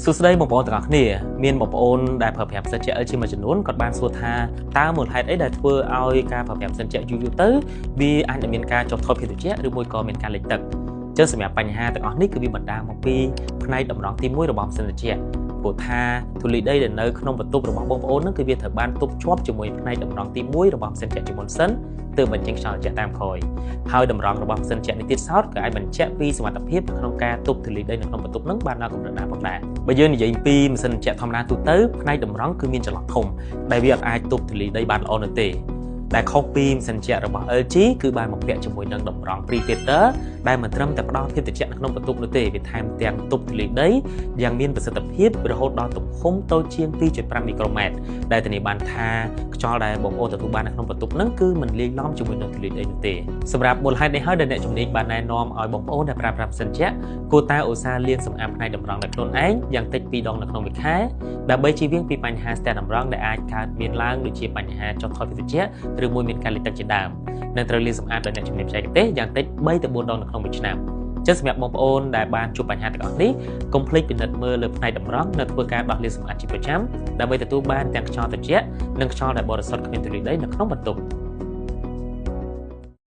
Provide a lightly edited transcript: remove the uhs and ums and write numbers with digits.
สุดท้ายบางคนต่างគ្នាមានបងប្អូនដែលប្រើប្រាស់ផ្សិតជា LG មួយចំនួនគាត់បានសួរថាតើមូលហេតុអីដែលធ្វើឲ្យការប្រើប្រាស់ផ្សិតជាយូរទៅវាអាចនឹងមានការចុះថយភាពត្រជាក់ឬមួយក៏មានការលេចទឹកចឹងសម្រាប់បញ្ហាទាំងអស់នេះគឺវាបណ្ដាលមកពីផ្នែកតម្រង់ទី1របស់ផ្សិតត្រជាក់ព្រោះថាធូលីដីដែលនៅក្នុងបន្ទប់របស់បងប្អូនហ្នឹងគឺវាត្រូវបានទប់ជាប់ជាមួយផ្នែកតម្រង់ទី1របស់ផ្សិតត្រជាក់ជាមុនសិនទើបបញ្ចេញខ្យល់ត្រជាក់តាមក្រោយហើយតម្រង់របស់ផ្សិតត្រជាក់នេះទៀតសោតក៏អាចបញ្ជាក់ពីសមត្ថភាពក្នុងការទប់ធូលីដីនៅក្នុងបន្ទប់ហ្នឹងបានដល់កម្រិតណាផងដែរបើយើងនិយាយពីម៉ាស៊ីនត្រជាក់ធម្មតាទូទៅផ្នែកតម្រង់គឺមានចន្លោះធំដែលវាអាចទប់ធូលីដីបានល្អនោះទេដែលខុសពីម៉ាស៊ីនត្រជាក់របស់ LG គឺបានមកពាក់ជាមួយនឹងតម្រង់ Predator ដែលមិនត្រឹមតែផ្ដល់ភាពត្រជាក់នៅក្នុងបន្ទប់នោះទេវាថែមទាំងទប់ធូលីដីយ៉ាងមានប្រសិទ្ធភាពរហូតដល់ទំហំតូចជាង 2.5 មីក្រូម៉ែត្រដែលធានាបានថាខ្យល់ដែលបងប្អូនទទួលបាននៅក្នុងបន្ទប់ហ្នឹងគឺមិនលាយឡំជាមួយនឹងធូលីដីនោះទេសម្រាប់មូលហេតុនេះហើយដែលអ្នកជំនាញបានណែនាំឲ្យបងប្អូនដែលប្រើប្រាស់ម៉ាស៊ីនត្រជាក់គួរតែឧស្សាហ៍លាងសម្អាតផ្នែកតម្រង់ដោយខ្លួនឯងយ៉ាងតិច2ដងនៅក្នុងមួយខែដើម្បីជៀសវាងពីបញ្ហាស្ទះតម្រង់ដែលអាចកើតមានឡើងដូចជាបញ្ហាចុះថយភាពត្រជាក់ឬមួយមានការលេចទឹកជាដើមនិងត្រូវលាងសម្អាតដោយអ្នកជំនាញបច្ចេកទេសយ៉ាងតិច3ទៅ4ដងនៅក្នុងមួយឆ្នាំចឹងសម្រាប់បងប្អូនដែលបានជួបបញ្ហាទាំងអស់នេះកុំភ្លេចពិនិត្យមើលលើផ្នែកតម្រង់នៅធ្វើការដោះលាងសម្អាតជាប្រចាំដើម្បីទទួលបានទាំងខ្យល់ត្រជាក់និងខ្យល់ដែលបរិសុទ្ធគ្មានធូលីដីនៅក្នុងបន្ទប់